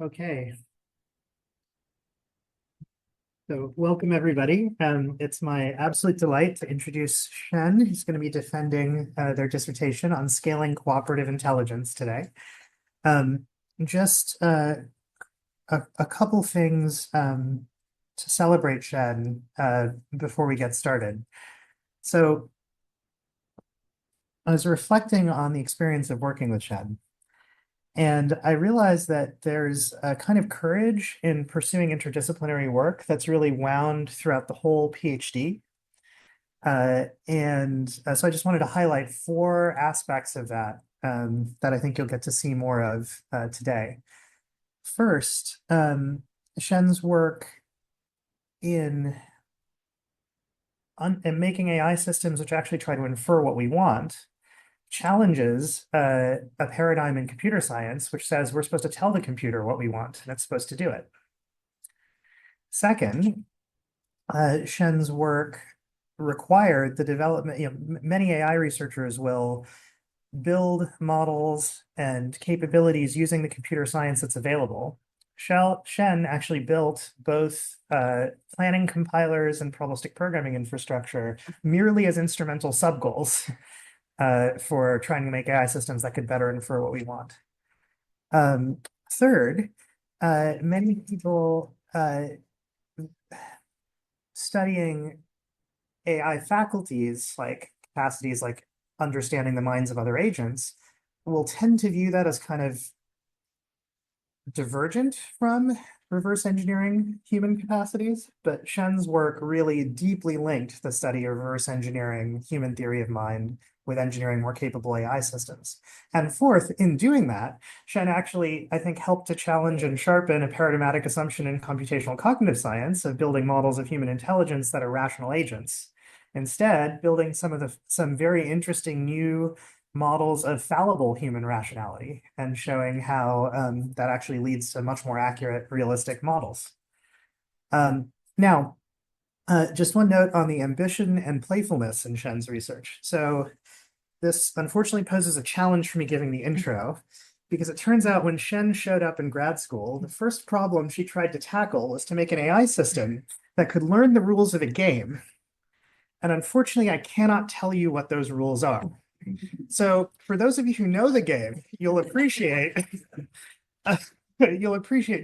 Okay, so welcome everybody. It's my absolute delight to introduce Shen, who's going to be defending their dissertation on scaling cooperative intelligence today. Um, just a couple things to celebrate Shen before we get started. So I was reflecting on the experience of working with Shen. And I realized that there's a kind of courage in pursuing interdisciplinary work that's really wound throughout the whole PhD. So I just wanted to highlight four aspects of that that I think you'll get to see more of today. First, Shen's work in making AI systems which actually try to infer what we want challenges a paradigm in computer science which says we're supposed to tell the computer what we want and it's supposed to do it. Second, Shen's work required the development, many AI researchers will build models and capabilities using the computer science that's available. Shen actually built both planning compilers and probabilistic programming infrastructure merely as instrumental sub-goals for trying to make AI systems that could better infer what we want. Third, many people studying AI faculties, like capacities like understanding the minds of other agents, will tend to view that as kind of divergent from reverse engineering human capacities, but Shen's work really deeply linked the study of reverse engineering human theory of mind with engineering more capable AI systems. And fourth, in doing that, Shen actually, I think, helped to challenge and sharpen a paradigmatic assumption in computational cognitive science of building models of human intelligence that are rational agents. Instead, building some very interesting new models of fallible human rationality and showing how that actually leads to much more accurate, realistic models. Now, just one note on the ambition and playfulness in Shen's research. So this unfortunately poses a challenge for me giving the intro, because it turns out when Shen showed up in grad school, the first problem she tried to tackle was to make an AI system that could learn the rules of a game. And unfortunately, I cannot tell you what those rules are. So for those of you who know the game, you'll appreciate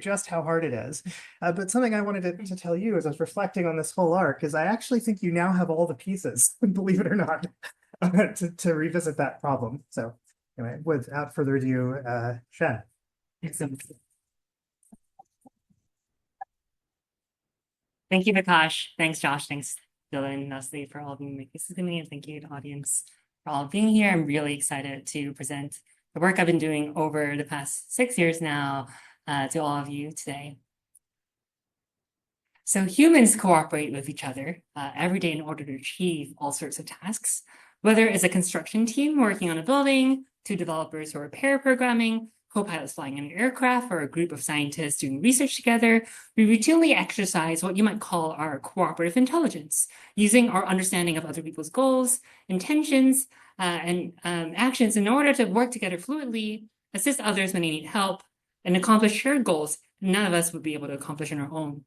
just how hard it is. But something I wanted to tell you as I was reflecting on this whole arc is I actually think you now have all the pieces, believe it or not, to revisit that problem. So anyway, without further ado, Shen. Thank you, Vikash. Thanks, Josh. Thanks, Dylan and Leslie for all being with this with me. And thank you to the audience for all being here. I'm really excited to present the work I've been doing over the past 6 years now to all of you today. So humans cooperate with each other every day in order to achieve all sorts of tasks, whether it's a construction team working on a building, to developers who are pair programming, co-pilots flying in an aircraft, or a group of scientists doing research together. We routinely exercise what you might call our cooperative intelligence, using our understanding of other people's goals, intentions, and actions in order to work together fluidly, assist others when they need help, and accomplish shared goals none of us would be able to accomplish on our own.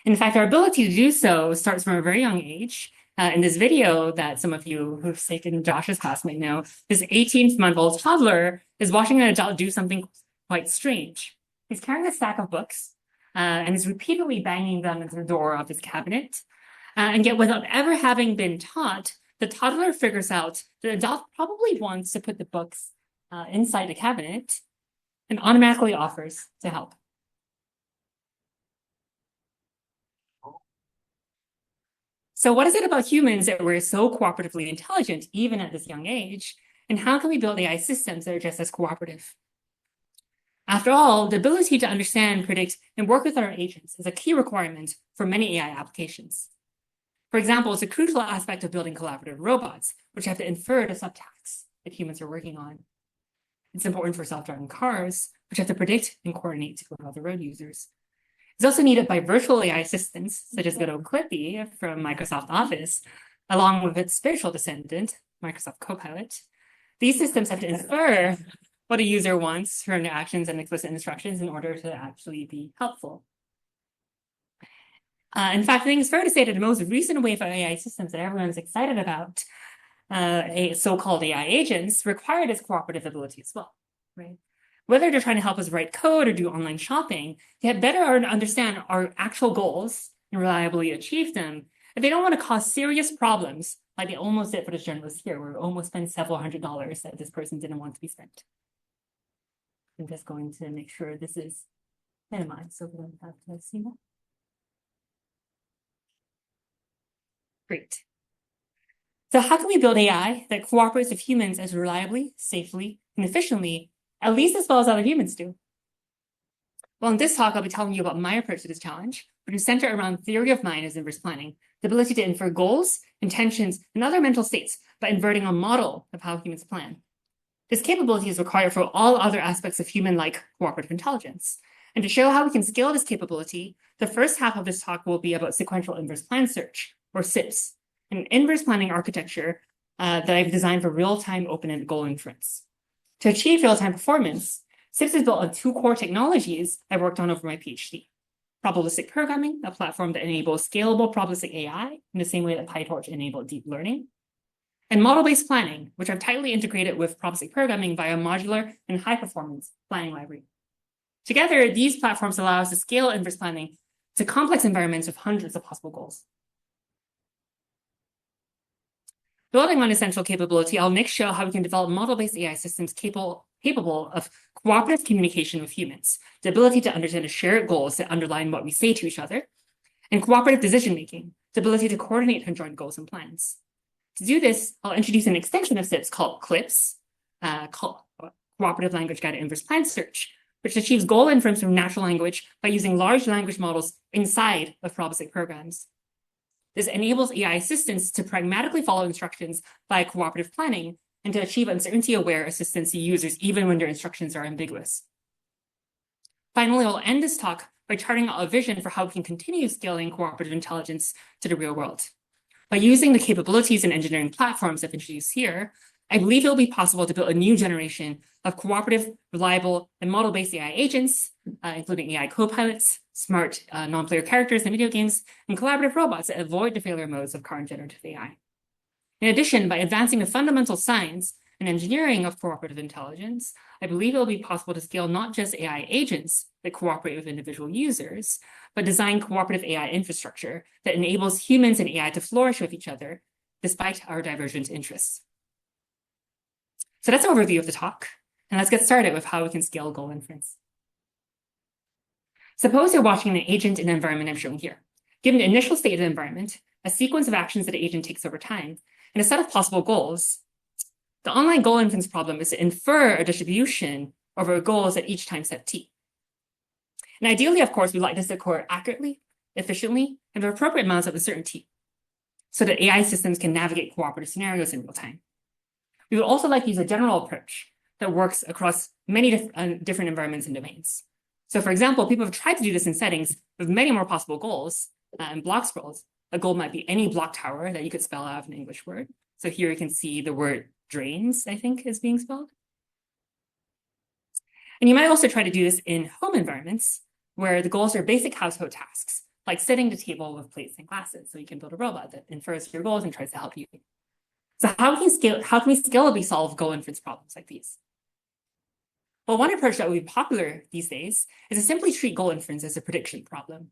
In fact, our ability to do so starts from a very young age. In this video that some of you who've taken Josh's class might know, this 18-month-old toddler is watching an adult do something quite strange. He's carrying a stack of books and is repeatedly banging them into the door of his cabinet. And yet, without ever having been taught, the toddler figures out the adult probably wants to put the books inside the cabinet and automatically offers to help. So what is it about humans that we're so cooperatively intelligent, even at this young age? And how can we build AI systems that are just as cooperative? After all, the ability to understand, predict, and work with our agents is a key requirement for many AI applications. For example, it's a crucial aspect of building collaborative robots, which have to infer the subtasks that humans are working on. It's important for self-driving cars, which have to predict and coordinate with other road users. It's also needed by virtual AI assistants, such as good old Clippy from Microsoft Office, along with its spiritual descendant, Microsoft Copilot. These systems have to infer what a user wants from their actions and explicit instructions in order to actually be helpful. In fact, I think it's fair to say that the most recent wave of AI systems that everyone's excited about, so-called AI agents, require this cooperative ability as well, right? Whether they're trying to help us write code or do online shopping, they have better understand our actual goals and reliably achieve them. If they don't want to cause serious problems, like they almost did for this journalist here, where we almost spent several $100s that this person didn't want to be spent. I'm just going to make sure this is minimized so we don't have to see that. Great. So how can we build AI that cooperates with humans as reliably, safely, and efficiently, at least as well as other humans do? Well, in this talk, I'll be telling you about my approach to this challenge, which is centered around theory of mind as inverse planning, the ability to infer goals, intentions, and other mental states by inverting a model of how humans plan. This capability is required for all other aspects of human-like cooperative intelligence. And to show how we can scale this capability, the first half of this talk will be about Sequential Inverse Plan Search, or SIPS, an inverse planning architecture that I've designed for real-time open-ended goal inference. To achieve real-time performance, SIPS is built on two core technologies I've worked on over my PhD. Probabilistic programming, a platform that enables scalable probabilistic AI in the same way that PyTorch enabled deep learning. And model-based planning, which I've tightly integrated with probabilistic programming via a modular and high-performance planning library. Together, these platforms allow us to scale inverse planning to complex environments with hundreds of possible goals. Building on essential capability, I'll next show how we can develop model-based AI systems capable of cooperative communication with humans, the ability to understand the shared goals that underline what we say to each other, and cooperative decision-making, the ability to coordinate conjoint goals and plans. To do this, I'll introduce an extension of SIPS called CLIPS, Cooperative Language Guided Inverse Plan Search, which achieves goal inference from natural language by using large language models inside of probabilistic programs. This enables AI assistants to pragmatically follow instructions by cooperative planning and to achieve uncertainty-aware assistance to users even when their instructions are ambiguous. Finally, I'll end this talk by charting out a vision for how we can continue scaling cooperative intelligence to the real world. By using the capabilities and engineering platforms I've introduced here, I believe it'll be possible to build a new generation of cooperative, reliable, and model-based AI agents, including AI copilots, smart non-player characters in video games, and collaborative robots that avoid the failure modes of current generative AI. In addition, by advancing the fundamental science and engineering of cooperative intelligence, I believe it will be possible to scale not just AI agents that cooperate with individual users, but design cooperative AI infrastructure that enables humans and AI to flourish with each other despite our divergent interests. So that's an overview of the talk, and let's get started with how we can scale goal inference. Suppose you're watching an agent in the environment I'm showing here. Given the initial state of the environment, a sequence of actions that the agent takes over time, and a set of possible goals, the online goal inference problem is to infer a distribution over goals at each time step t. And ideally, of course, we'd like this to occur accurately, efficiently, and with appropriate amounts of uncertainty, so that AI systems can navigate cooperative scenarios in real time. We would also like to use a general approach that works across many different environments and domains. So for example, people have tried to do this in settings with many more possible goals in block scrolls. A goal might be any block tower that you could spell out of an English word. So here you can see the word drains, I think, is being spelled. And you might also try to do this in home environments where the goals are basic household tasks, like setting the table with plates and glasses. So you can build a robot that infers your goals and tries to help you. So how can we scalably solve goal inference problems like these? Well, one approach that would be popular these days is to simply treat goal inference as a prediction problem.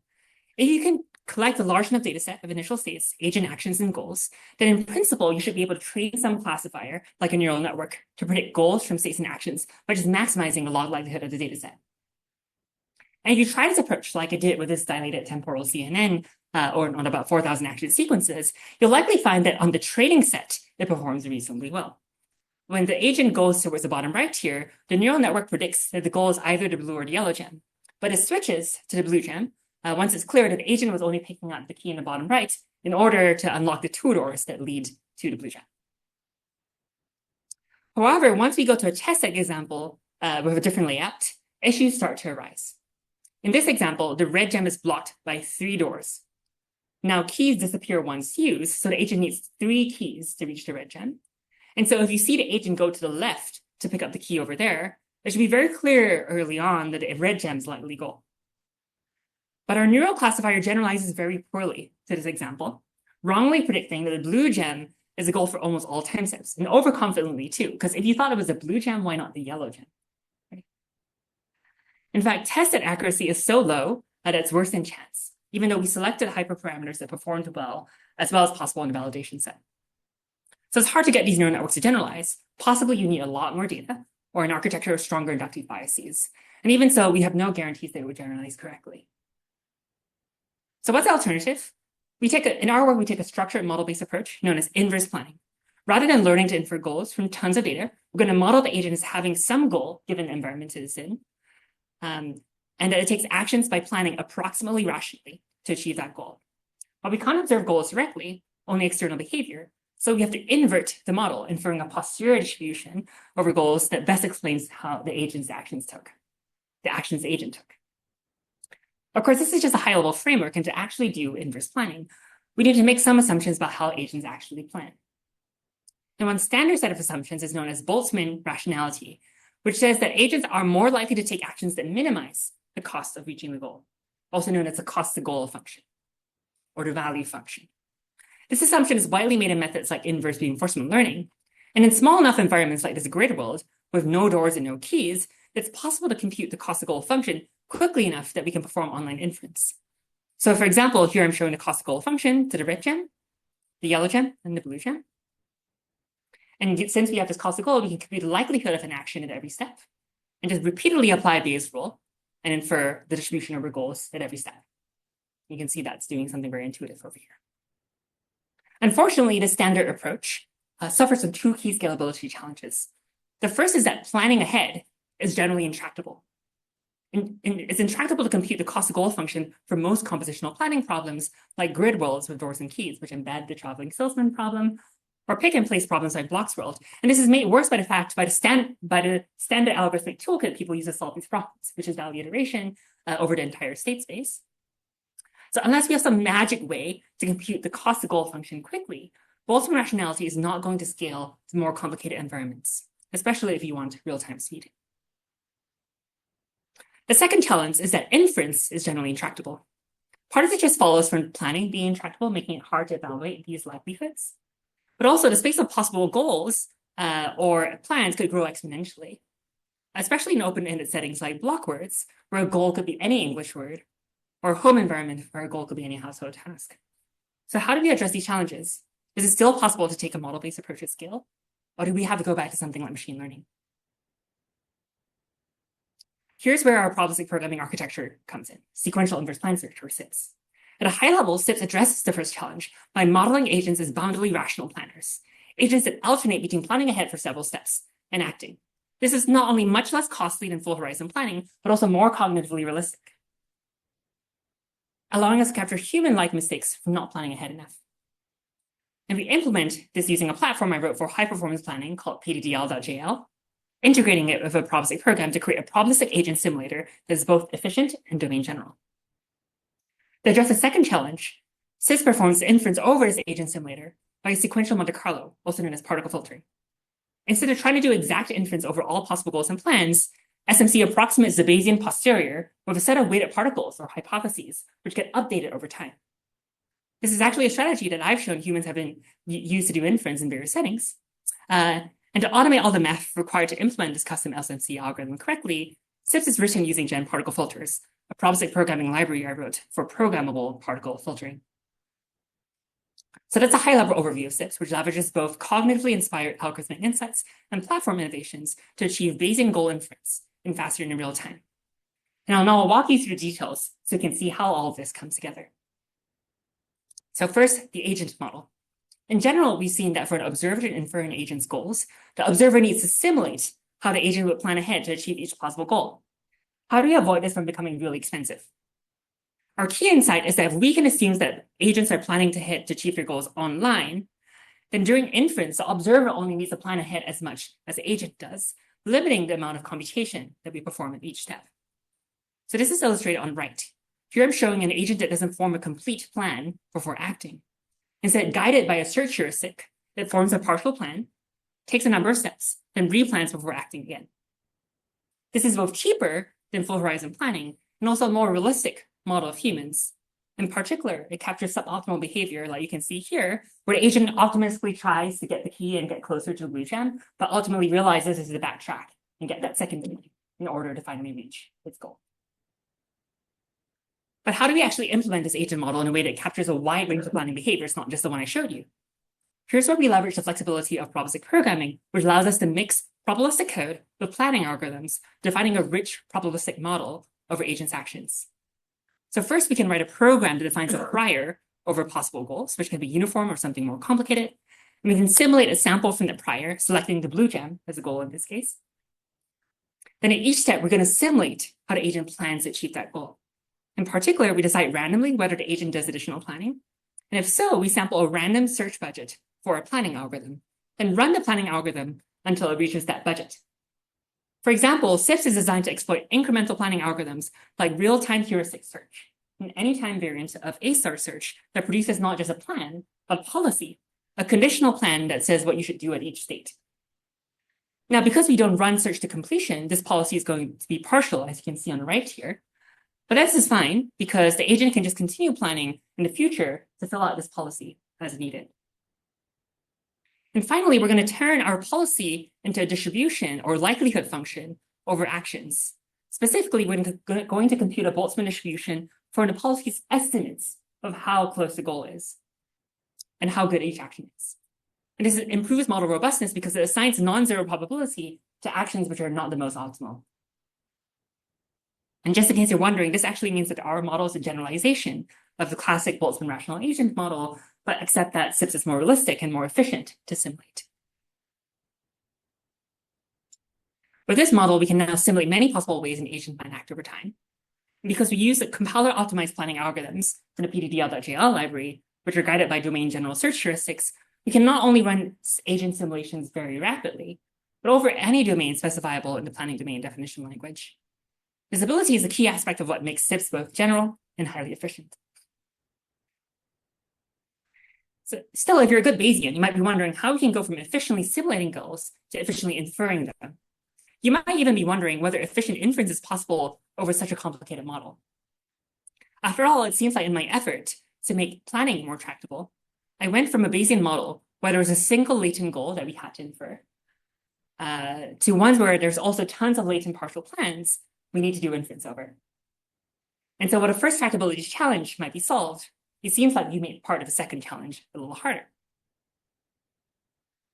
If you can collect a large enough data set of initial states, agent actions, and goals, then in principle, you should be able to train some classifier, like a neural network, to predict goals from states and actions by just maximizing the log likelihood of the data set. And if you try this approach, like I did with this dilated temporal CNN, or on about 4,000 action sequences, you'll likely find that on the training set, it performs reasonably well. When the agent goes towards the bottom right here, the neural network predicts that the goal is either the blue or the yellow gem. But it switches to the blue gem once it's clear that the agent was only picking up the key in the bottom right in order to unlock the two doors that lead to the blue gem. However, once we go to a test example with a different layout, issues start to arise. In this example, the red gem is blocked by 3 doors. Now, keys disappear once used, so the agent needs 3 keys to reach the red gem. And so if you see the agent go to the left to pick up the key over there, It should be very clear early on that a red gem is likely goal. But our neural classifier generalizes very poorly to this example, wrongly predicting that the blue gem is a goal for almost all time steps, and overconfidently too, because if you thought it was a blue gem, why not the yellow gem? Right? In fact, tested accuracy is so low that it's worse than chance, even though we selected hyperparameters that performed well as possible in the validation set. So it's hard to get these neural networks to generalize. Possibly you need a lot more data or an architecture of stronger inductive biases. And even so, we have no guarantees they would generalize correctly. So what's the alternative? In our work, we take a structured model-based approach known as inverse planning. Rather than learning to infer goals from tons of data, we're going to model the agent as having some goal given the environment it is in, and that it takes actions by planning approximately rationally to achieve that goal. But we can't observe goals directly, only external behavior. So we have to invert the model, inferring a posterior distribution over goals that best explains how the agent took. Of course, this is just a high-level framework, and to actually do inverse planning, we need to make some assumptions about how agents actually plan. And one standard set of assumptions is known as Boltzmann rationality, which says that agents are more likely to take actions that minimize the cost of reaching the goal, also known as the cost-to-goal function, or the value function. This assumption is widely made in methods like inverse reinforcement learning, and in small enough environments like this grid world, with no doors and no keys, it's possible to compute the cost-to-goal function quickly enough that we can perform online inference. So for example, here I'm showing the cost-to-goal function to the red gem, the yellow gem, and the blue gem. And since we have this cost-to-goal, we can compute the likelihood of an action at every step, and just repeatedly apply Bayes' rule and infer the distribution over goals at every step. You can see that's doing something very intuitive over here. Unfortunately, the standard approach suffers from two key scalability challenges. The first is that planning ahead is generally intractable. And it's intractable to compute the cost-to-goal function for most compositional planning problems, like grid worlds with doors and keys, which embed the traveling salesman problem, or pick-and-place problems like blocks world. And this is made worse by the standard algorithmic toolkit people use to solve these problems, which is value iteration over the entire state space. So unless we have some magic way to compute the cost-to-goal function quickly, Boltzmann rationality is not going to scale to more complicated environments, especially if you want real-time speed. The second challenge is that inference is generally intractable. Part of it just follows from planning being intractable, making it hard to evaluate these likelihoods. But also the space of possible goals or plans could grow exponentially, especially in open-ended settings like block words, where a goal could be any English word, or a home environment where a goal could be any household task. So how do we address these challenges? Is it still possible to take a model-based approach at scale? Or do we have to go back to something like machine learning? Here's where our probabilistic programming architecture comes in, Sequential Inverse Plan Search, or SIPS. At a high level, SIPS addresses the first challenge by modeling agents as boundedly rational planners, agents that alternate between planning ahead for several steps and acting. This is not only much less costly than full horizon planning, but also more cognitively realistic, allowing us to capture human-like mistakes from not planning ahead enough. And we implement this using a platform I wrote for high-performance planning called pddl.jl, integrating it with a probabilistic program to create a probabilistic agent simulator that is both efficient and domain general. To address the second challenge, SIPS performs inference over this agent simulator by a sequential Monte Carlo, also known as particle filtering. Instead of trying to do exact inference over all possible goals and plans, SMC approximates the Bayesian posterior with a set of weighted particles or hypotheses, which get updated over time. This is actually a strategy that I've shown humans have been used to do inference in various settings. And to automate all the math required to implement this custom SMC algorithm correctly, SIPS is written using Gen particle filters, a probabilistic programming library I wrote for programmable particle filtering. So that's a high-level overview of SIPS, which leverages both cognitively inspired algorithmic insights and platform innovations to achieve Bayesian goal inference in faster and in real time. And I'll now walk you through details so you can see how all of this comes together. So first, the agent model. In general, we've seen that for an observer to infer an agent's goals, the observer needs to simulate how the agent would plan ahead to achieve each possible goal. How do we avoid this from becoming really expensive? Our key insight is that if we can assume that agents are planning to achieve their goals online, then during inference, the observer only needs to plan ahead as much as the agent does, limiting the amount of computation that we perform at each step. So this is illustrated on right. Here I'm showing an agent that doesn't form a complete plan before acting. Instead, guided by a search heuristic that forms a partial plan, takes a number of steps, then replans before acting again. This is both cheaper than full horizon planning and also a more realistic model of humans. In particular, it captures suboptimal behavior, like you can see here, where the agent optimistically tries to get the key and get closer to the blue gem, but ultimately realizes this is a backtrack and get that second domain in order to finally reach its goal. But how do we actually implement this agent model in a way that captures a wide range of planning behaviors, not just the one I showed you? Here's where we leverage the flexibility of probabilistic programming, which allows us to mix probabilistic code with planning algorithms, defining a rich probabilistic model over agents' actions. So first, we can write a program that defines a prior over possible goals, which can be uniform or something more complicated. And we can simulate a sample from the prior, selecting the blue gem as a goal in this case. Then at each step, we're going to simulate how the agent plans to achieve that goal. In particular, we decide randomly whether the agent does additional planning. And if so, we sample a random search budget for a planning algorithm, then run the planning algorithm until it reaches that budget. For example, SIFS is designed to exploit incremental planning algorithms like real-time heuristic search, an anytime variant of A-star search that produces not just a plan, but a policy, a conditional plan that says what you should do at each state. Now, because we don't run search to completion, this policy is going to be partial, as you can see on the right here. But this is fine because the agent can just continue planning in the future to fill out this policy as needed. And finally, we're going to turn our policy into a distribution or likelihood function over actions. Specifically, we're going to compute a Boltzmann distribution for the policy's estimates of how close the goal is and how good each action is. And this improves model robustness because it assigns non-zero probability to actions which are not the most optimal. And just in case you're wondering, this actually means that our model is a generalization of the classic Boltzmann rational agent model, but except that SIFS is more realistic and more efficient to simulate. With this model, we can now simulate many possible ways an agent might act over time. And because we use the compiler-optimized planning algorithms from the pddl.jl library, which are guided by domain general search heuristics, we can not only run agent simulations very rapidly, but over any domain specifiable in the planning domain definition language. Visibility is a key aspect of what makes SIFS both general and highly efficient. So still, if you're a good Bayesian, you might be wondering how we can go from efficiently simulating goals to efficiently inferring them. You might even be wondering whether efficient inference is possible over such a complicated model. After all, it seems like in my effort to make planning more tractable, I went from a Bayesian model where there was a single latent goal that we had to infer, to ones where there's also tons of latent partial plans we need to do inference over. And so what a first tractability challenge might be solved, it seems like you made part of a second challenge a little harder.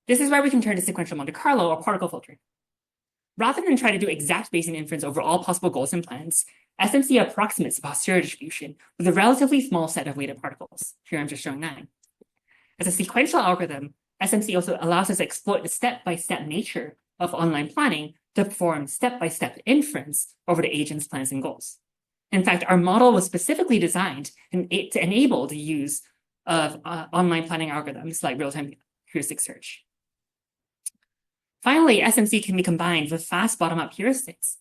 This is where we can turn to sequential Monte Carlo or particle filtering. Rather than try to do exact Bayesian inference over all possible goals and plans, SMC approximates the posterior distribution with a relatively small set of weighted particles. Here I'm just showing 9. As a sequential algorithm, SMC also allows us to exploit the step-by-step nature of online planning to perform step-by-step inference over the agent's plans and goals. In fact, our model was specifically designed to enable the use of online planning algorithms like real-time heuristic search. Finally, SMC can be combined with fast bottom-up heuristics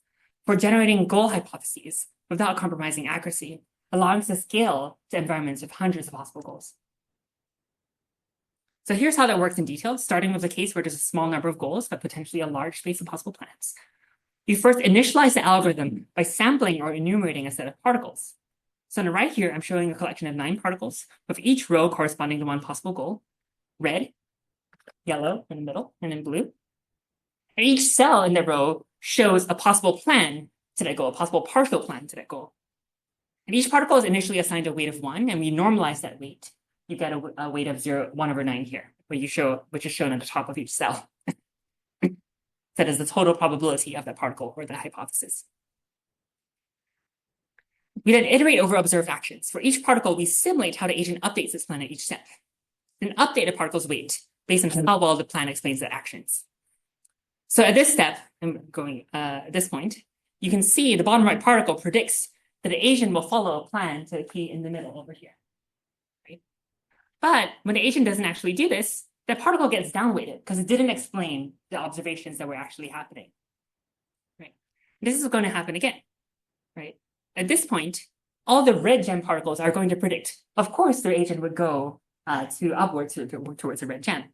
for generating goal hypotheses without compromising accuracy, allowing us to scale to environments with hundreds of possible goals. So here's how that works in detail, starting with a case where there's a small number of goals, but potentially a large space of possible plans. You first initialize the algorithm by sampling or enumerating a set of particles. So on the right here, I'm showing a collection of 9 particles, with each row corresponding to one possible goal: red, yellow in the middle, and then blue. And each cell in the row shows a possible plan to that goal, a possible partial plan to that goal. And each particle is initially assigned a weight of 1, and we normalize that weight. You get a weight of 1/9 here, which is shown at the top of each cell. That is the total probability of that particle or the hypothesis. We then iterate over observed actions. For each particle, we simulate how the agent updates its plan at each step. Then update the particle's weight based on how well the plan explains the actions. So at this step, I'm going at this point, you can see the bottom right particle predicts that the agent will follow a plan to the key in the middle over here. Right? But when the agent doesn't actually do this, that particle gets downweighted because it didn't explain the observations that were actually happening. Right? This is going to happen again. Right? At this point, all the red gem particles are going to predict, of course, their agent would go upwards towards the red gem.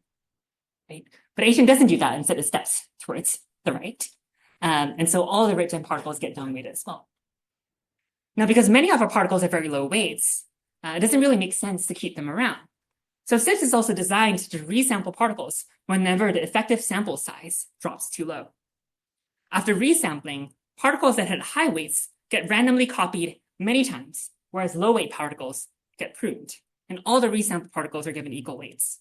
Right? But agent doesn't do that. Instead, it steps towards the right. And so all the rich M particles get downweighted as well. Now, because many of our particles have very low weights, it doesn't really make sense to keep them around. So CIPS is also designed to resample particles whenever the effective sample size drops too low. After resampling, particles that had high weights get randomly copied many times, whereas low weight particles get pruned, and all the resampled particles are given equal weights.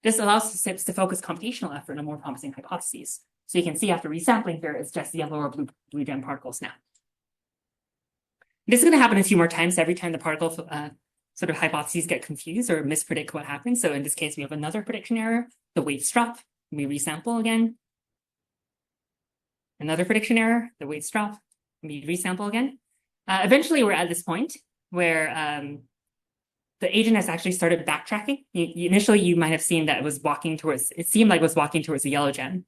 This allows CIPS to focus computational effort on more promising hypotheses. So you can see after resampling here, it's just yellow or blue gem particles now. This is going to happen a few more times every time the particle sort of hypotheses get confused or mispredict what happens. So in this case, we have another prediction error, the weights drop, we resample again. Another prediction error, the weights drop, we resample again. Eventually, we're at this point where the agent has actually started backtracking. Initially, you might have seen that it seemed like it was walking towards the yellow gem,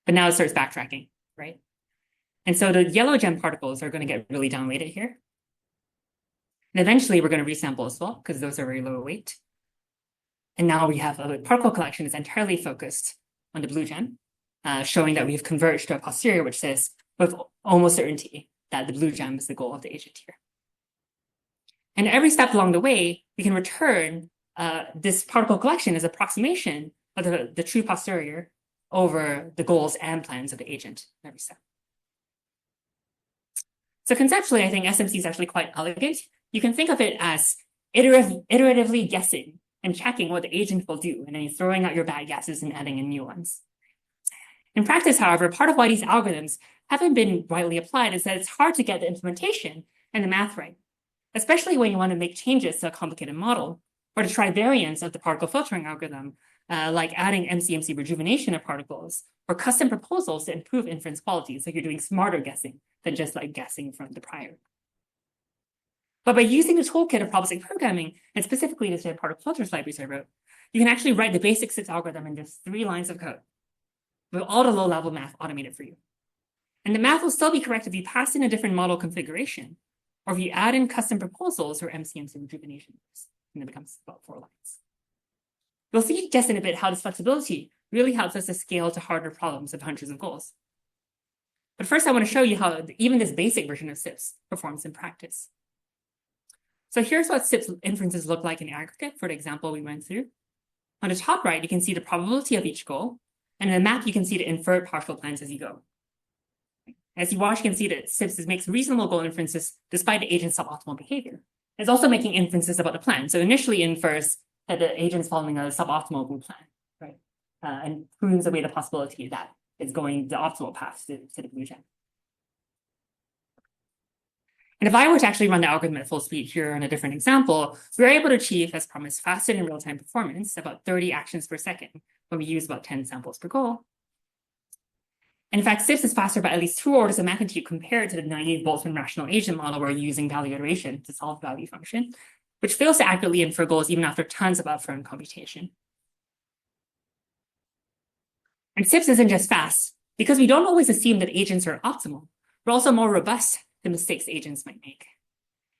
but now it starts backtracking, right? And so the yellow gem particles are going to get really downweighted here. And eventually, we're going to resample as well, because those are very low weight. And now we have a particle collection that's entirely focused on the blue gem, showing that we've converged to a posterior, which says with almost certainty that the blue gem is the goal of the agent here. And every step along the way, we can return this particle collection as approximation of the true posterior over the goals and plans of the agent in every step. So conceptually, I think SMC is actually quite elegant. You can think of it as iteratively guessing and checking what the agent will do, and then throwing out your bad guesses and adding in new ones. In practice, however, part of why these algorithms haven't been widely applied is that it's hard to get the implementation and the math right, especially when you want to make changes to a complicated model or to try variants of the particle filtering algorithm, like adding MCMC rejuvenation of particles or custom proposals to improve inference quality. So you're doing smarter guessing than just like guessing from the prior. But by using the toolkit of probabilistic programming, and specifically the particle filters libraries I wrote, you can actually write the basic CIPS algorithm in just 3 lines of code with all the low-level math automated for you. And the math will still be correct if you pass in a different model configuration, or if you add in custom proposals or MCMC rejuvenation, and it becomes about 4 lines. We'll see just in a bit how this flexibility really helps us to scale to harder problems of hundreds of goals. But first, I want to show you how even this basic version of CIPS performs in practice. So here's what CIPS inferences look like in aggregate for the example we went through. On the top right, you can see the probability of each goal. And in the map, you can see the inferred partial plans as you go. As you watch, you can see that CIPS makes reasonable goal inferences despite the agent's suboptimal behavior. It's also making inferences about the plan. So initially infers that the agent's following a suboptimal blue plan, right? And prunes away the possibility that it's going the optimal path to the blue gem. And if I were to actually run the algorithm at full speed here on a different example, we're able to achieve, as promised, faster in real-time performance, about 30 actions per second, when we use about 10 samples per goal. And in fact, CIPS is faster by at least 2 orders of magnitude compared to the naive Boltzmann rational agent model where we're using value iteration to solve the value function, which fails to accurately infer goals even after tons of upfront computation. And CIPS isn't just fast. Because we don't always assume that agents are optimal, we're also more robust to mistakes agents might make.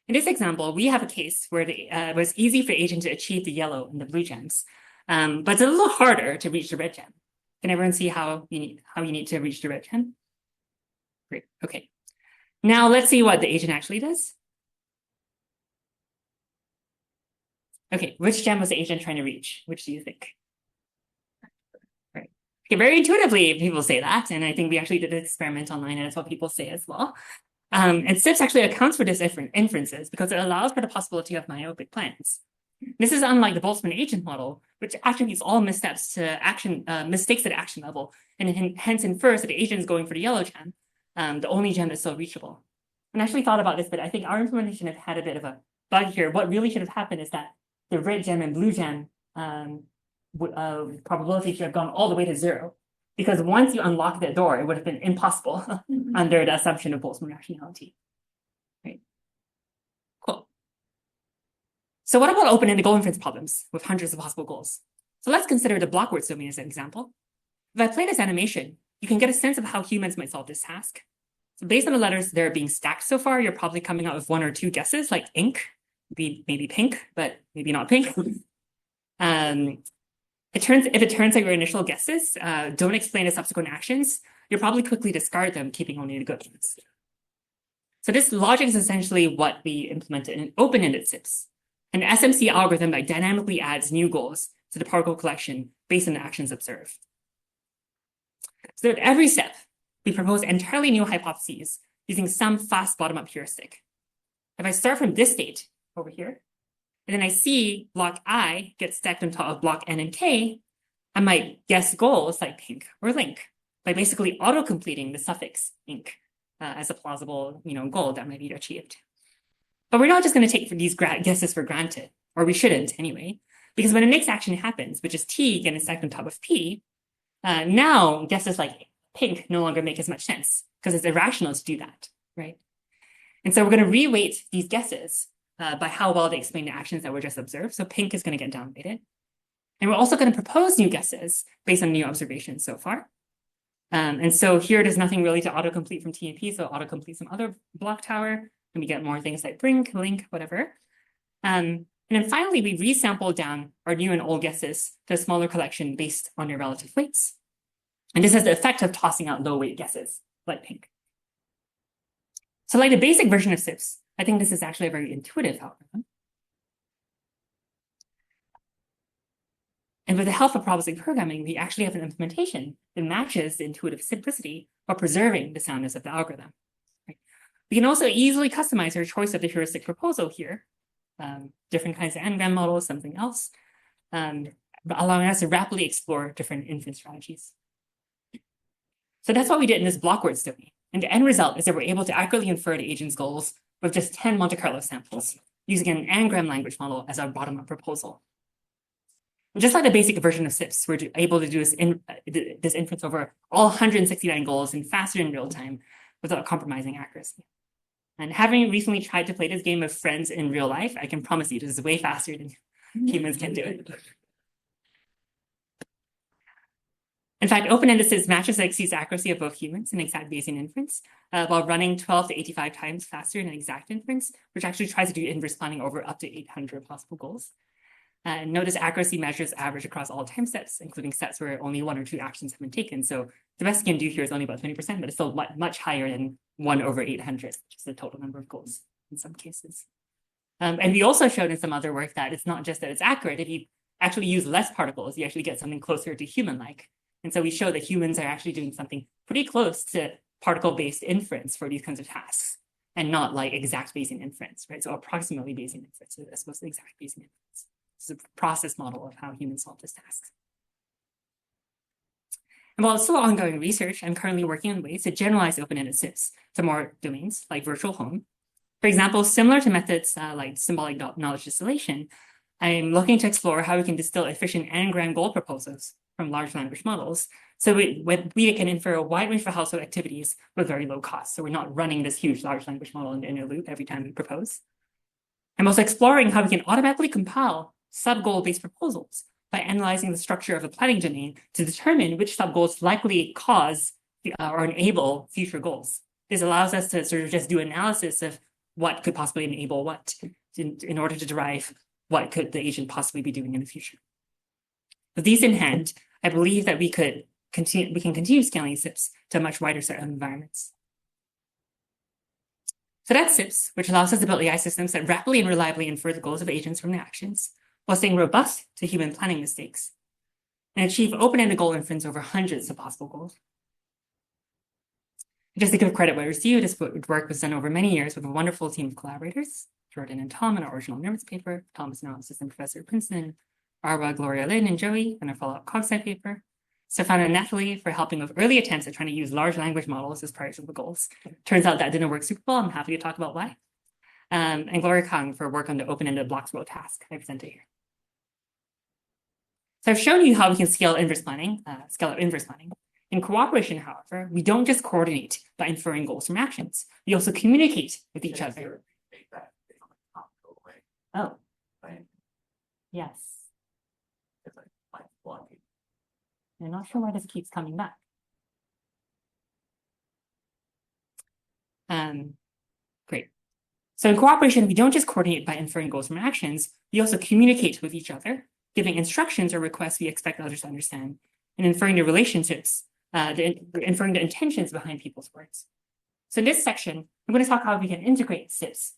In this example, we have a case where it was easy for agent to achieve the yellow and the blue gems, but it's a little harder to reach the red gem. Can everyone see how you need to reach the red gem? Great, okay. Now let's see what the agent actually does. Okay, which gem was the agent trying to reach? Which do you think? Right. Okay, very intuitively, people say that, and I think we actually did an experiment online, and that's what people say as well. And CIPS actually accounts for this inferences because it allows for the possibility of myopic plans. This is unlike the Boltzmann agent model, which attributes all missteps to mistakes at action level, and hence infers that the agent is going for the yellow gem, the only gem that's still reachable. And I actually thought about this, but I think our implementation have had a bit of a bug here. What really should have happened is that the red gem and blue gem probability should have gone all the way to 0. Because once you unlock the door, it would have been impossible under the assumption of Boltzmann rationality. Right? Cool. So what about open-ended goal inference problems with hundreds of possible goals? So let's consider the block word domain as an example. If I play this animation, you can get a sense of how humans might solve this task. So based on the letters that are being stacked so far, you're probably coming out with 1 or 2 guesses, like ink, maybe pink, but maybe not pink. If it turns out your initial guesses don't explain the subsequent actions, you'll probably quickly discard them, keeping only the good ones. So this logic is essentially what we implemented in open-ended SIPs. An SMC algorithm that dynamically adds new goals to the particle collection based on the actions observed. So at every step, we propose entirely new hypotheses using some fast bottom-up heuristic. If I start from this state over here, and then I see block I gets stacked on top of block N and K, I might guess goals like pink or link by basically auto-completing the suffix ink as a plausible goal that might be achieved. But we're not just going to take these guesses for granted, or we shouldn't anyway, because when the next action happens, which is T getting stacked on top of P, now guesses like pink no longer make as much sense because it's irrational to do that, right? And so we're going to reweight these guesses by how well they explain the actions that were just observed. So pink is going to get downweighted. And we're also going to propose new guesses based on new observations so far. And so here there's nothing really to autocomplete from T and P, so autocomplete some other block tower, and we get more things like brink, link, whatever. And then finally, we resample down our new and old guesses to a smaller collection based on their relative weights. And this has the effect of tossing out low weight guesses, like pink. So like the basic version of SIPs, I think this is actually a very intuitive algorithm. And with the help of probabilistic programming, we actually have an implementation that matches the intuitive simplicity while preserving the soundness of the algorithm. Right? We can also easily customize our choice of the heuristic proposal here, different kinds of n-gram models, something else, allowing us to rapidly explore different inference strategies. So that's what we did in this block-word study. And the end result is that we're able to accurately infer the agent's goals with just 10 Monte Carlo samples, using an n-gram language model as our bottom-up proposal. Just like the basic version of SIPs, we're able to do this inference over all 169 goals and faster in real time without compromising accuracy. And having recently tried to play this game with friends in real life, I can promise you this is way faster than humans can do it. In fact, open-ended SIPs matches that exceeds accuracy of both humans and exact Bayesian inference, while running 12 to 85 times faster than exact inference, which actually tries to do inverse planning over up to 800 possible goals. Notice accuracy measures average across all time steps, including steps where only 1 or 2 actions have been taken. So the best you can do here is only about 20%, but it's still much higher than 1 over 800, which is the total number of goals in some cases. And we also showed in some other work that it's not just that it's accurate. If you actually use less particles, you actually get something closer to human-like. And so we show that humans are actually doing something pretty close to particle-based inference for these kinds of tasks, and not like exact Bayesian inference, right? So approximately Bayesian inference as opposed to exact Bayesian inference. It's a process model of how humans solve this task. And while it's still ongoing research, I'm currently working on ways to generalize open-ended SIPs to more domains like virtual home. For example, similar to methods like symbolic knowledge distillation, I'm looking to explore how we can distill efficient n-gram goal proposals from large language models so we can infer a wide range of household activities with very low cost. So we're not running this huge large language model in the inner loop every time we propose. I'm also exploring how we can automatically compile sub-goal-based proposals by analyzing the structure of the planning domain to determine which sub-goals likely cause or enable future goals. This allows us to sort of just do analysis of what could possibly enable what in order to derive what could the agent possibly be doing in the future. With these in hand, I believe that we can continue scaling SIPs to a much wider set of environments. So that's SIPs, which allows us to build AI systems that rapidly and reliably infer the goals of agents from their actions, while staying robust to human planning mistakes, and achieve open-ended goal inference over hundreds of possible goals. Just to give credit where it's due, this work was done over many years with a wonderful team of collaborators, Jordan and Tom in our original NERMS paper, Tom is now assistant professor at Princeton, Arwa, Gloria, Lynn, and Joey in our follow-up CoCoSci paper, Stefan and Natalie for helping with early attempts at trying to use large language models as part of the goals. Turns out that didn't work super well. I'm happy to talk about why. And Gloria Kang for work on the open-ended blocks row task I presented here. So I've shown you how we can scale inverse planning, scale up inverse planning. In cooperation, however, we don't just coordinate by inferring goals from actions. We also communicate with each other. Oh, yes. I'm not sure why this keeps coming back. Great. So in cooperation, we don't just coordinate by inferring goals from actions, we also communicate with each other, giving instructions or requests we expect others to understand, and inferring the relationships inferring the intentions behind people's words. So in this section, I'm going to talk how we can integrate SIPs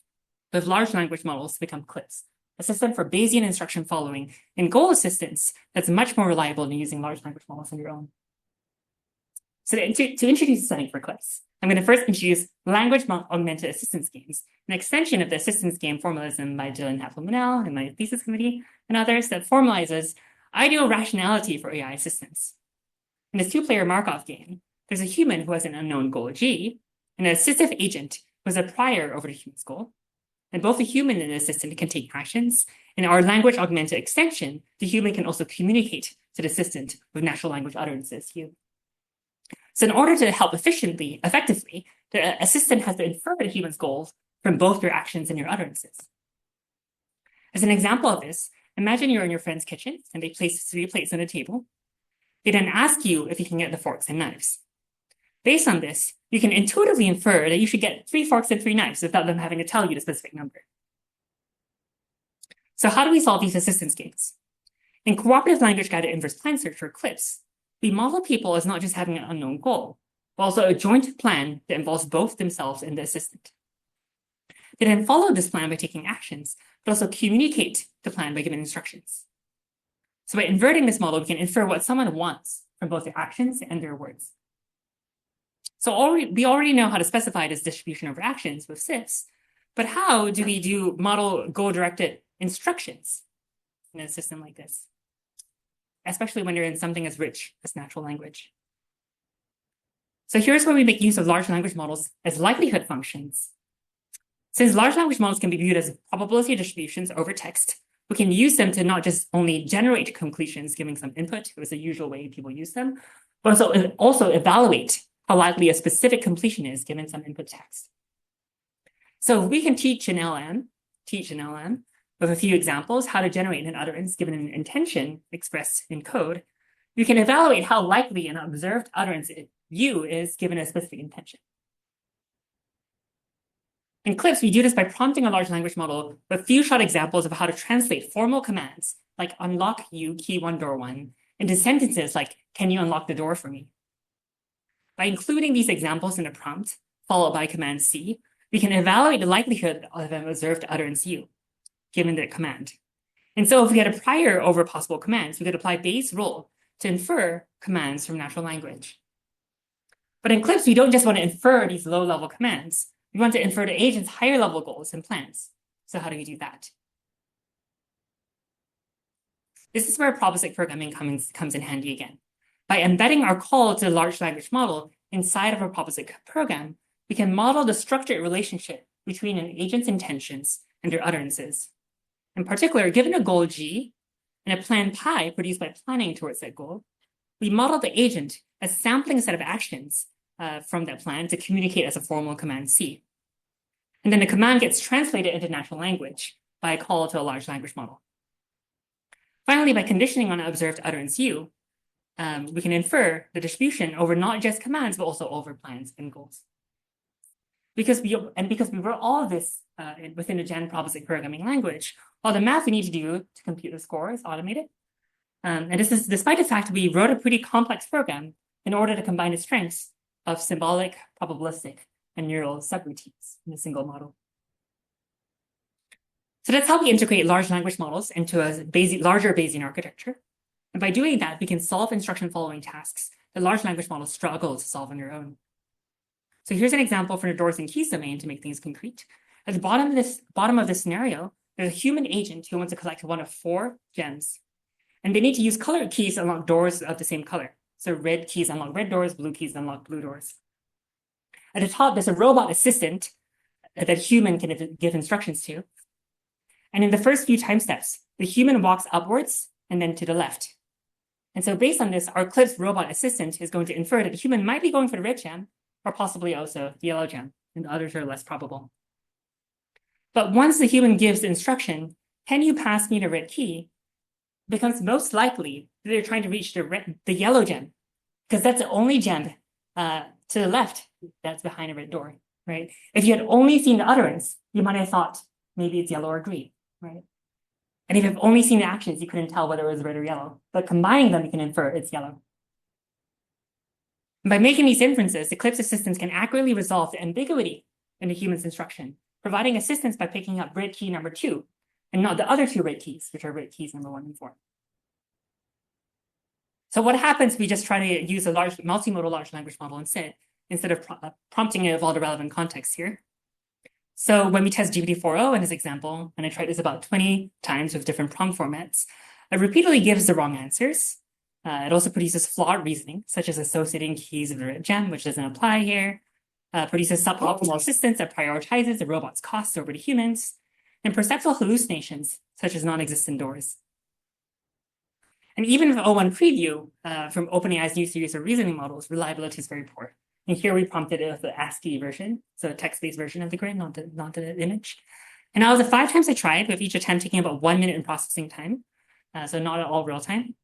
with large language models to become CLIPs, a system for Bayesian instruction following and goal assistance that's much more reliable than using large language models on your own. So to introduce a setting for CLIPs, I'm going to first introduce language augmented assistance games, an extension of the assistance game formalism by Jill and Happel-Manel and my thesis committee and others that formalizes ideal rationality for AI assistance. In this two-player Markov game, there's a human who has an unknown goal G, and an assistive agent who has a prior over the human's goal. And both the human and the assistant can take actions. In our language augmented extension, the human can also communicate to the assistant with natural language utterances, U. So in order to help effectively, the assistant has to infer the human's goals from both your actions and your utterances. As an example of this, imagine you're in your friend's kitchen and they place 3 plates on the table. They then ask you if you can get the forks and knives. Based on this, you can intuitively infer that you should get 3 forks and 3 knives without them having to tell you the specific number. So how do we solve these assistance games? In cooperative language-guided inverse plan search, or CLIPS, we model people as not just having an unknown goal, but also a joint plan that involves both themselves and the assistant. They then follow this plan by taking actions, but also communicate the plan by giving instructions. So by inverting this model, we can infer what someone wants from both their actions and their words. So we already know how to specify this distribution over actions with SIFs, but how do we do model goal-directed instructions in a system like this? Especially when you're in something as rich as natural language. So here's where we make use of large language models as likelihood functions. Since large language models can be viewed as probability distributions over text, we can use them to not just only generate conclusions, giving some input, it was the usual way people use them, but also evaluate how likely a specific completion is given some input text. So we can teach an LLM with a few examples how to generate an utterance given an intention expressed in code. You can evaluate how likely an observed utterance U is given a specific intention. In CLIPS, we do this by prompting a large language model with few short examples of how to translate formal commands like unlock U, key 1, door 1, into sentences like, can you unlock the door for me? By including these examples in a prompt, followed by command C, we can evaluate the likelihood of an observed utterance U, given the command. And so if we had a prior over possible commands, we could apply Bayes' rule to infer commands from natural language. But in CLIPS, we don't just want to infer these low-level commands. We want to infer the agent's higher-level goals and plans. So how do we do that? This is where probabilistic programming comes in handy again. By embedding our call to the large language model inside of a probabilistic program, we can model the structured relationship between an agent's intentions and their utterances. In particular, given a goal G and a plan pi produced by planning towards that goal, we model the agent as sampling a set of actions from that plan to communicate as a formal command C. And then the command gets translated into natural language by a call to a large language model. Finally, by conditioning on an observed utterance U, we can infer the distribution over not just commands, but also over plans and goals. Because we wrote all of this within a Gen probabilistic programming language, all the math we need to do to compute the score is automated. And this is despite the fact we wrote a pretty complex program in order to combine the strengths of symbolic, probabilistic, and neural subroutines in a single model. So that's how we integrate large language models into a larger Bayesian architecture. And by doing that, we can solve instruction following tasks that large language models struggle to solve on their own. So here's an example from the doors and keys domain to make things concrete. At the bottom of this scenario, there's a human agent who wants to collect one of 4 gems. And they need to use colored keys to unlock doors of the same color. So red keys unlock red doors, blue keys unlock blue doors. At the top, there's a robot assistant that human can give instructions to. And in the first few time steps, the human walks upwards and then to the left. And so based on this, our CLIPS robot assistant is going to infer that the human might be going for the red gem, or possibly also the yellow gem, and the others are less probable. But once the human gives the instruction, can you pass me the red key, it becomes most likely that they're trying to reach the yellow gem, because that's the only gem to the left that's behind a red door, right? If you had only seen the utterance, you might have thought maybe it's yellow or green, right? And if you've only seen the actions, you couldn't tell whether it was red or yellow. But combining them, you can infer it's yellow. And by making these inferences, Eclipse assistants can accurately resolve the ambiguity in the human's instruction, providing assistance by picking up rate key number 2, and not the other 2 rate keys, which are rate keys number 1 and 4. So what happens if we just try to use a large multimodal large language model instead of prompting it with all the relevant context here? So when we test GPT-4o in this example, and I tried this about 20 times with different prompt formats, it repeatedly gives the wrong answers. It also produces flawed reasoning, such as associating keys with the red gem, which doesn't apply here. Produces suboptimal assistance that prioritizes the robot's costs over the humans, and perceptual hallucinations, such as non-existent doors. And even with O1 preview from OpenAI's new series of reasoning models, reliability is very poor. And here we prompted it with the ASCII version, so a text-based version of the grid, not the image. And out of the 5 times I tried, with each attempt taking about 1 minute in processing time, so not at all real time,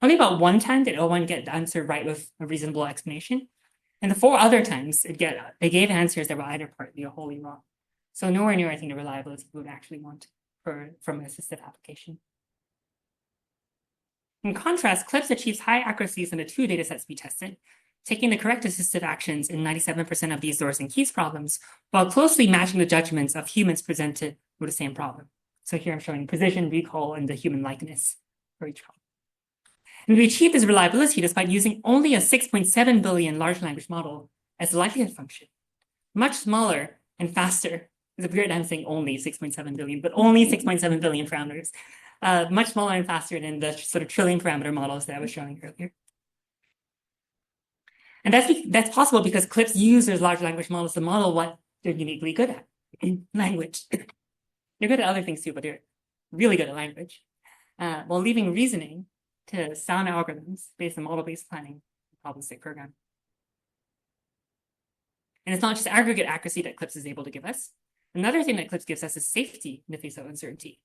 only about 1 time did O1 get the answer right with a reasonable explanation. And the 4 other times, it gave answers that were either partly or wholly wrong. So nowhere near, I think, the reliability we would actually want from an assistive application. In contrast, CLIPS achieves high accuracies in the 2 datasets we tested, taking the correct assistive actions in 97% of these doors and keys problems, while closely matching the judgments of humans presented with the same problem. So here I'm showing precision, recall, and the human likeness for each problem. And we achieved this reliability despite using only a 6.7 billion large language model as a likelihood function, much smaller and faster. It's weird I'm saying only 6.7 billion, but only 6.7 billion parameters, much smaller and faster than the sort of trillion parameter models that I was showing earlier. And that's possible because CLIPS uses large language models to model what they're uniquely good at in language. They're good at other things too, but they're really good at language, while leaving reasoning to sound algorithms based on model-based planning and probabilistic programming. And it's not just aggregate accuracy that CLIPS is able to give us. Another thing that CLIPS gives us is safety in the face of uncertainty.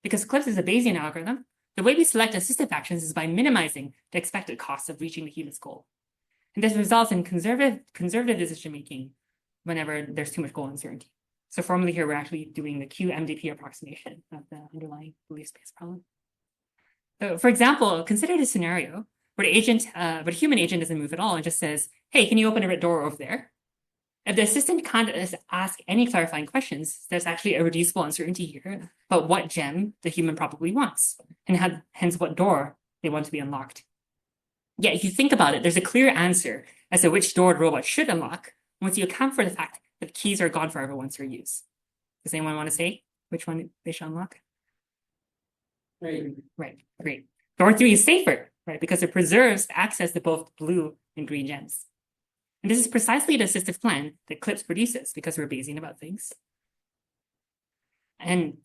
Because CLIPS is a Bayesian algorithm, the way we select assistive actions is by minimizing the expected cost of reaching the human's goal. And this results in conservative decision-making whenever there's too much goal uncertainty. So formally here, we're actually doing the QMDP approximation of the underlying belief space problem. So for example, consider this scenario where the human agent doesn't move at all and just says, hey, can you open a red door over there? If the assistant can't ask any clarifying questions, there's actually a reducible uncertainty here about what gem the human probably wants, and hence what door they want to be unlocked. Yet if you think about it, there's a clear answer as to which door the robot should unlock once you account for the fact that keys are gone forever once they're used. Does anyone want to say which one they should unlock? Right, great. Door 3 is safer, right, because it preserves access to both blue and green gems. And this is precisely the assistive plan that CLIPS produces because we're Bayesian about things. And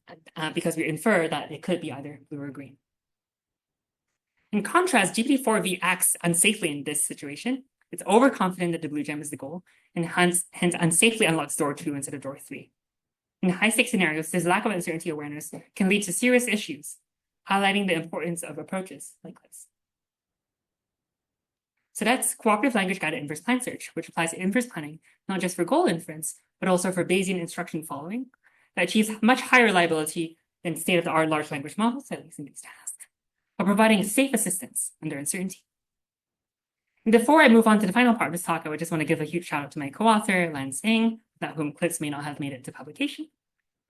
because we infer that it could be either blue or green. In contrast, GPT-4v acts unsafely in this situation. It's overconfident that the blue gem is the goal, and hence unsafely unlocks door 2 instead of door 3. In high-stakes scenarios, this lack of uncertainty awareness can lead to serious issues, highlighting the importance of approaches like this. So that's cooperative language-guided inverse plan search, which applies to inverse planning, not just for goal inference, but also for Bayesian instruction following, that achieves much higher reliability than state-of-the-art large language models, at least in these tasks, while providing safe assistance under uncertainty. And before I move on to the final part of this talk, I would just want to give a huge shout out to my co-author, Lance Ng, without whom CLIPS may not have made it to publication.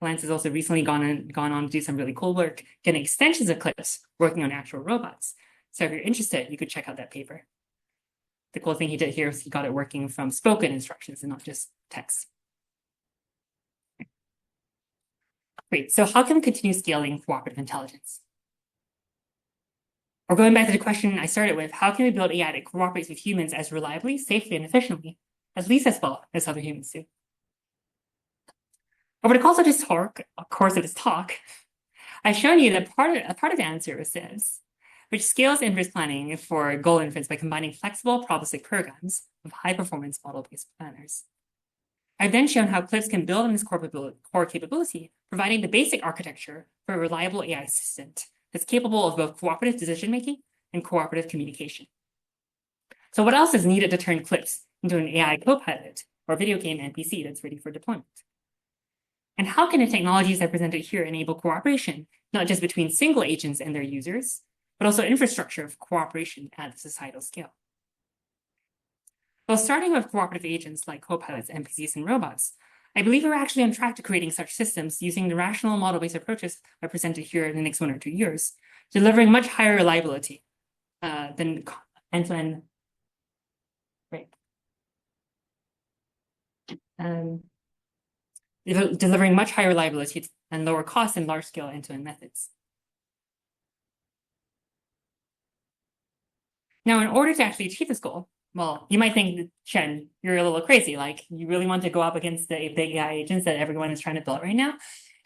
Lance has also recently gone on to do some really cool work, getting extensions of CLIPS, working on actual robots. So if you're interested, you could check out that paper. The cool thing he did here is he got it working from spoken instructions and not just text. Great, so how can we continue scaling cooperative intelligence? Or going back to the question I started with, how can we build AI that cooperates with humans as reliably, safely, and efficiently, at least as well as other humans do? Over the course of this talk, I've shown you that a part of the answer is this, which scales inverse planning for goal inference by combining flexible probabilistic programs with high-performance model-based planners. I've then shown how CLIPS can build on this core capability, providing the basic architecture for a reliable AI assistant that's capable of both cooperative decision-making and cooperative communication. So what else is needed to turn CLIPS into an AI copilot or video game NPC that's ready for deployment? And how can the technologies I presented here enable cooperation, not just between single agents and their users, but also infrastructure of cooperation at the societal scale? Well, starting with cooperative agents like copilots, NPCs, and robots, I believe we're actually on track to creating such systems using the rational model-based approaches I presented here in the next 1 or 2 years, delivering much higher reliability than end-to-end. Right. Delivering much higher reliability and lower costs than large-scale end-to-end methods. Now, in order to actually achieve this goal, well, you might think, Shen, you're a little crazy. Like, you really want to go up against the big AI agents that everyone is trying to build right now.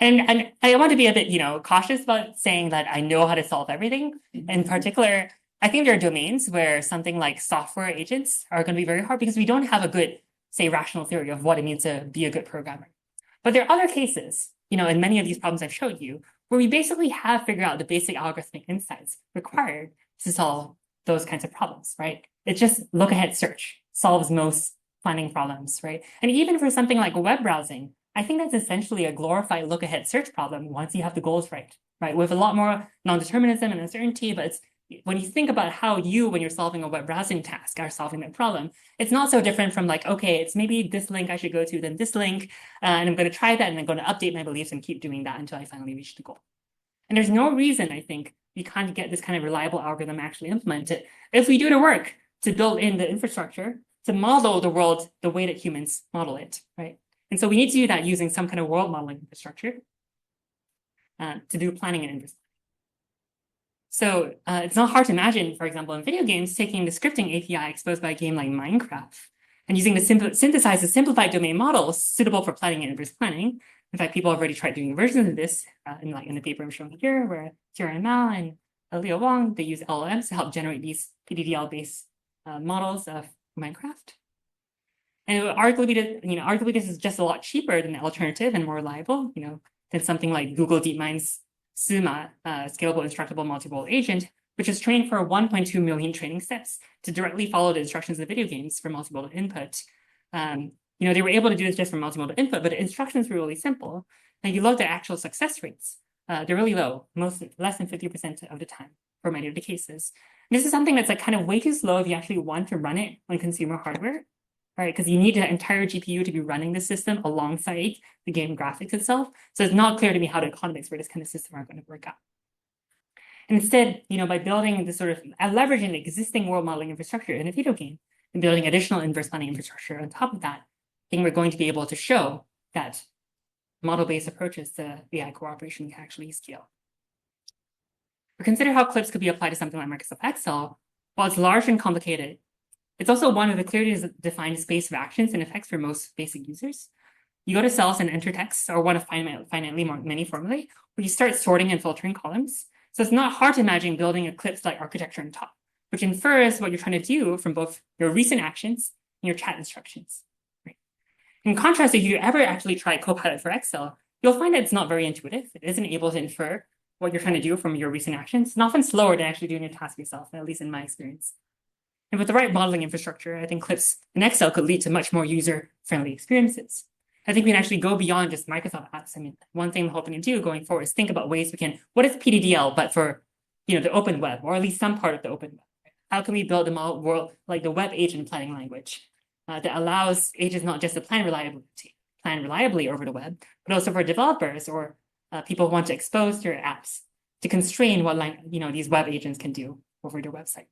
And I want to be a bit, cautious about saying that I know how to solve everything. In particular, I think there are domains where something like software agents are going to be very hard because we don't have a good, say, rational theory of what it means to be a good programmer. But there are other cases, in many of these problems I've showed you, where we basically have figured out the basic algorithmic insights required to solve those kinds of problems, right? It's just look-ahead search solves most planning problems, right? And even for something like web browsing, I think that's essentially a glorified look-ahead search problem once you have the goals right? With a lot more non-determinism and uncertainty, but when you think about how when you're solving a web browsing task, are solving that problem, it's not so different from like, okay, it's maybe this link I should go to, then this link, and I'm going to try that, and I'm going to update my beliefs and keep doing that until I finally reach the goal. And there's no reason, I think, we can't get this kind of reliable algorithm actually implemented if we do the work to build in the infrastructure to model the world the way that humans model it, right? And so we need to do that using some kind of world modeling infrastructure to do planning and inverse. So it's not hard to imagine, for example, in video games, taking the scripting API exposed by a game like Minecraft and using the synthesize the simplified domain models suitable for planning and inverse planning. In fact, people have already tried doing versions of this in the paper I'm showing here, where Tian Mao and Leo Wang, they use LLMs to help generate these PDDL-based models of Minecraft. And arguably this is just a lot cheaper than the alternative and more reliable, than something like Google DeepMind's SUMA, scalable intractable multimodal agent, which is trained for 1.2 million training steps to directly follow the instructions of video games for multimodal input. They were able to do this just for multimodal input, but the instructions were really simple. And you looked at actual success rates, they're really low, less than 50% of the time for many of the cases. And this is something that's like kind of way too slow if you actually want to run it on consumer hardware, right? Because you need an entire GPU to be running the system alongside the game graphics itself. So it's not clear to me how the economics for this kind of system are going to work out. And instead, by building this sort of leveraging the existing world modeling infrastructure in a video game and building additional inverse planning infrastructure on top of that, I think we're going to be able to show that model-based approaches to AI cooperation can actually scale. Or consider how CLIPS could be applied to something like Microsoft Excel. While it's large and complicated, it's also one of the clearly defined space of actions and effects for most basic users. You go to cells and enter text or one of finitely many formulae, where you start sorting and filtering columns. So it's not hard to imagine building a CLIPS-like architecture on top, which infers what you're trying to do from both your recent actions and your chat instructions. Right? In contrast, if you ever actually try Copilot for Excel, you'll find that it's not very intuitive. It isn't able to infer what you're trying to do from your recent actions, and often slower than actually doing a task yourself, at least in my experience. And with the right modeling infrastructure, I think CLIPS in Excel could lead to much more user-friendly experiences. I think we can actually go beyond just Microsoft apps. I mean, one thing I'm hoping to do going forward is think about ways we can, what is PDDL, but for the open web, or at least some part of the open web? How can we build a model world like the web agent planning language that allows agents not just to plan reliably over the web, but also for developers or people who want to expose their apps to constrain what these web agents can do over their website.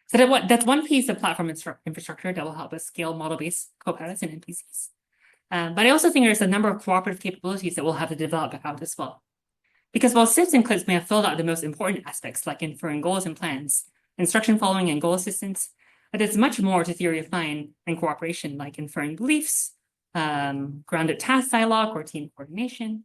So that's one piece of platform infrastructure that will help us scale model-based copilots and NPCs. But I also think there's a number of cooperative capabilities that we'll have to develop out as well. Because while SIFs and CLIPS may have filled out the most important aspects, like inferring goals and plans, instruction following and goal assistance, but there's much more to theory of mind and cooperation, like inferring beliefs, grounded task dialogue, or team coordination.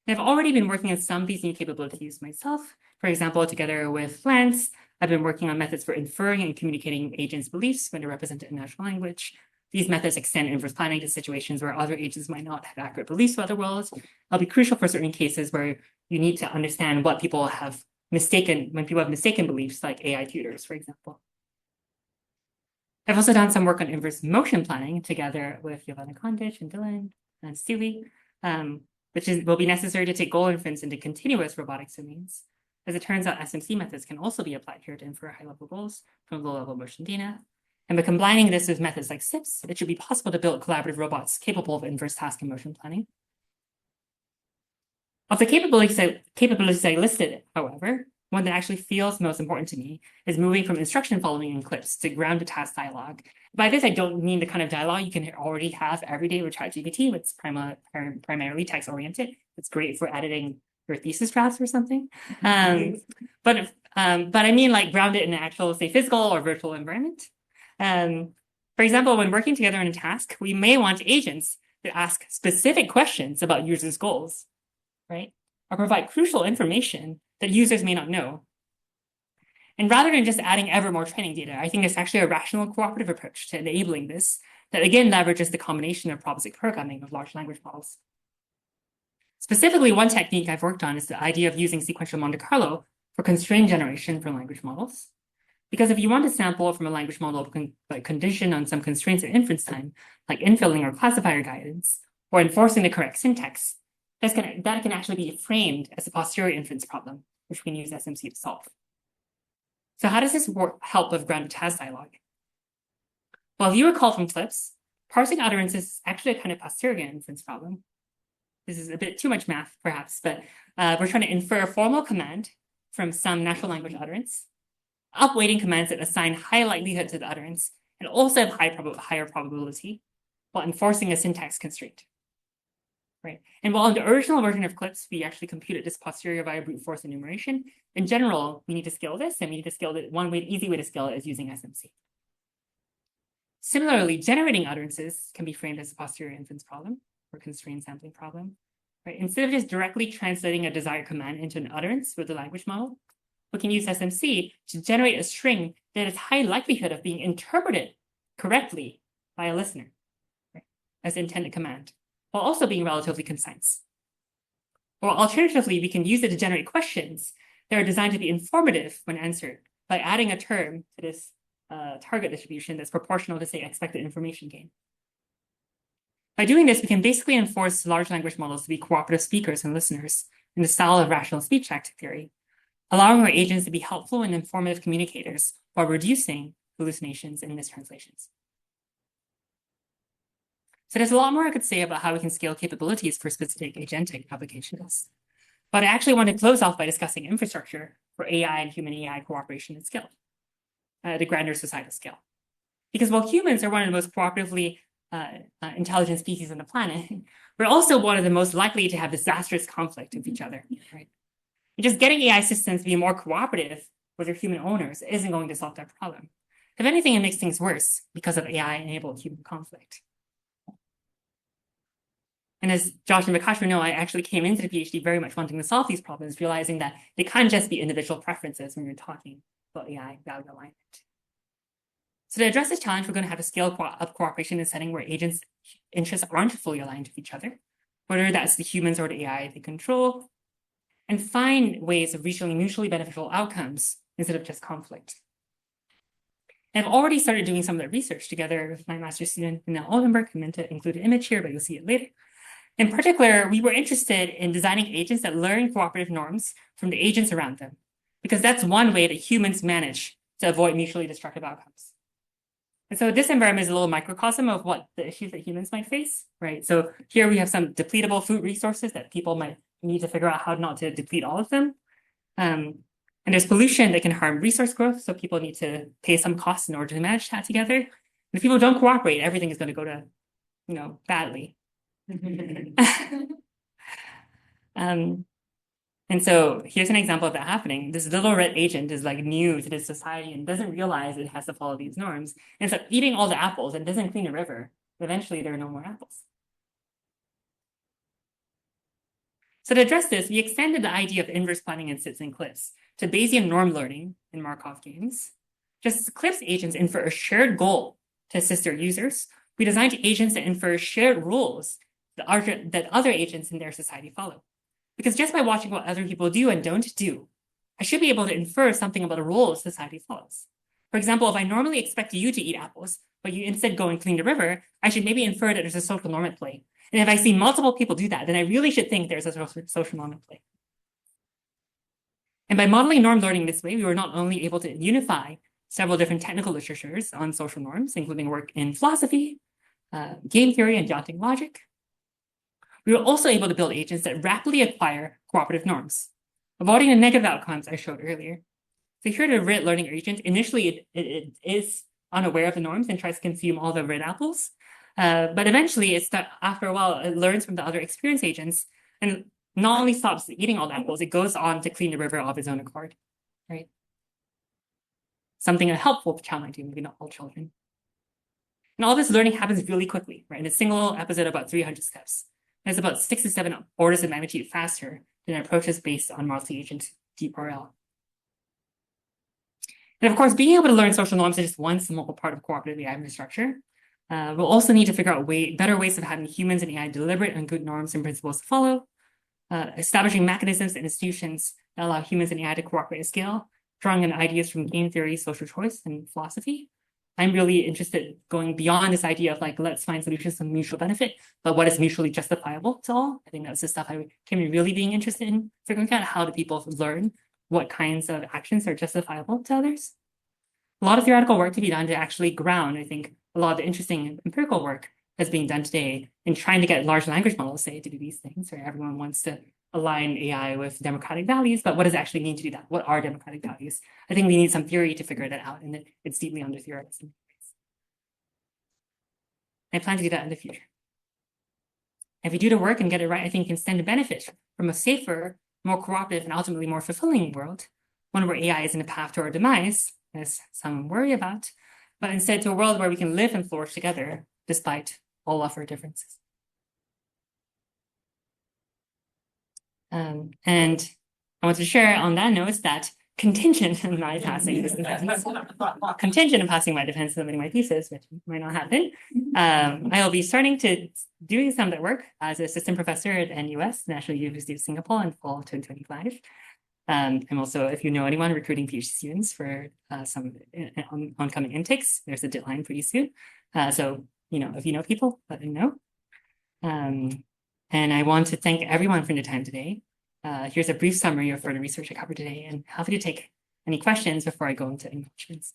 I've already been working on some of these new capabilities myself. For example, together with Lance, I've been working on methods for inferring and communicating agents' beliefs when they're represented in natural language. These methods extend inverse planning to situations where other agents might not have accurate beliefs about the world. It'll be crucial for certain cases where you need to understand what people have mistaken, when people have mistaken beliefs, like AI tutors, for example. I've also done some work on inverse motion planning together with Giovanna Kondich and Dylan and Stewie, which will be necessary to take goal inference into continuous robotics domains. As it turns out, SMC methods can also be applied here to infer high-level goals from low-level motion data. And by combining this with methods like SIPs, it should be possible to build collaborative robots capable of inverse task and motion planning. Of the capabilities I listed, however, one that actually feels most important to me is moving from instruction following in clips to ground to task dialogue. By this, I don't mean the kind of dialogue you can already have every day with ChatGPT, which is primarily text-oriented. It's great for editing your thesis drafts or something. But I mean like grounded in an actual, say, physical or virtual environment. For example, when working together on a task, we may want agents to ask specific questions about users' goals, right? Or provide crucial information that users may not know. And rather than just adding ever more training data, I think it's actually a rational cooperative approach to enabling this that again leverages the combination of probabilistic programming of large language models. Specifically, one technique I've worked on is the idea of using sequential Monte Carlo for constraint generation for language models. Because if you want to sample from a language model conditioned on some constraints at inference time, like infilling or classifier guidance, or enforcing the correct syntax, that can actually be framed as a posterior inference problem, which we can use SMC to solve. So how does this help with grounded task dialogue? Well, if you recall from clips, parsing utterances is actually a kind of posterior inference problem. This is a bit too much math, perhaps, but we're trying to infer a formal command from some natural language utterance, upweighting commands that assign high likelihood to the utterance and also have higher probability, while enforcing a syntax constraint. Right. And while in the original version of clips, we actually computed this posterior via brute force enumeration, in general, we need to scale this, and we need to scale it. One easy way to scale it is using SMC. Similarly, generating utterances can be framed as a posterior inference problem or constrained sampling problem. Right? Instead of just directly translating a desired command into an utterance with the language model, we can use SMC to generate a string that has high likelihood of being interpreted correctly by a listener, right, as the intended command, while also being relatively concise. Or alternatively, we can use it to generate questions that are designed to be informative when answered by adding a term to this target distribution that's proportional to, say, expected information gain. By doing this, we can basically enforce large language models to be cooperative speakers and listeners in the style of rational speech active theory, allowing our agents to be helpful and informative communicators while reducing hallucinations and mistranslations. So there's a lot more I could say about how we can scale capabilities for specific agentic applications. But I actually want to close off by discussing infrastructure for AI and human AI cooperation at scale, at a grander societal scale. Because while humans are one of the most cooperatively intelligent species on the planet, we're also one of the most likely to have disastrous conflict with each other, right? And just getting AI systems to be more cooperative with their human owners isn't going to solve that problem. If anything, it makes things worse because of AI-enabled human conflict. And as Josh and Vikash know, I actually came into the PhD very much wanting to solve these problems, realizing that they can't just be individual preferences when you're talking about AI value alignment. So to address this challenge, we're going to have to scale up cooperation in a setting where agents' interests aren't fully aligned with each other, whether that's the humans or the AI they control, and find ways of reaching mutually beneficial outcomes instead of just conflict. And I've already started doing some of that research together with my master's student, Nell Oldenburg. I meant to include an image here, but you'll see it later. In particular, we were interested in designing agents that learn cooperative norms from the agents around them, because that's one way that humans manage to avoid mutually destructive outcomes. And so this environment is a little microcosm of what the issues that humans might face, right? So here we have some depletable food resources that people might need to figure out how not to deplete all of them. And there's pollution that can harm resource growth, so people need to pay some costs in order to manage that together. And if people don't cooperate, everything is going to go to, badly. And so here's an example of that happening. This little red agent is like new to this society and doesn't realize it has to follow these norms. And so eating all the apples and doesn't clean the river. Eventually, there are no more apples. So to address this, we extended the idea of inverse planning in SITs and clips to Bayesian norm learning in Markov games. Just as clips agents infer a shared goal to assist their users, we designed agents that infer shared rules that other agents in their society follow. Because just by watching what other people do and don't do, I should be able to infer something about the rules society follows. For example, if I normally expect you to eat apples, but you instead go and clean the river, I should maybe infer that there's a social norm at play. And if I see multiple people do that, then I really should think there's a social norm at play. And by modeling norm learning this way, we were not only able to unify several different technical literatures on social norms, including work in philosophy, game theory, and deontic logic, we were also able to build agents that rapidly acquire cooperative norms, avoiding the negative outcomes I showed earlier. So here the RIT learning agent, initially it is unaware of the norms and tries to consume all the RIT apples. But eventually, after a while, it learns from the other experience agents and not only stops eating all the apples, it goes on to clean the river of its own accord, right? Something a helpful child might do, maybe not all children. And all this learning happens really quickly, right? In a single episode, about 300 steps. And it's about 6 to 7 orders of magnitude faster than approaches based on multi-agent deep RL. And of course, being able to learn social norms is just one small part of cooperative AI infrastructure. We'll also need to figure out better ways of having humans and AI deliberate on good norms and principles to follow, establishing mechanisms and institutions that allow humans and AI to cooperate at scale, drawing on ideas from game theory, social choice, and philosophy. I'm really interested in going beyond this idea of like, let's find solutions of mutual benefit, but what is mutually justifiable to all? I think that's the stuff I came to really being interested in figuring out. How do people learn what kinds of actions are justifiable to others? A lot of theoretical work to be done to actually ground, I think, a lot of the interesting empirical work that's being done today in trying to get large language models, say, to do these things, where everyone wants to align AI with democratic values, but what does it actually mean to do that? What are democratic values? I think we need some theory to figure that out, and it's deeply under theorized. I plan to do that in the future. If we do the work and get it right, I think we can stand to benefit from a safer, more cooperative, and ultimately more fulfilling world, one where AI isn't a path to our demise, as some worry about, but instead to a world where we can live and flourish together despite all of our differences. And I want to share on that note that contingent on my passing this defense, contingent on passing my defense submitting my thesis, which might not happen, I'll be starting to doing some of that work as an assistant professor at NUS, National University of Singapore, in fall 2025. I'm also, if you know anyone, recruiting PhD students for some oncoming intakes. There's a deadline pretty soon. So, if you know people, let them know. And I want to thank everyone for the time today. Here's a brief summary of further research I covered today, and happy to take any questions before I go into acknowledgements.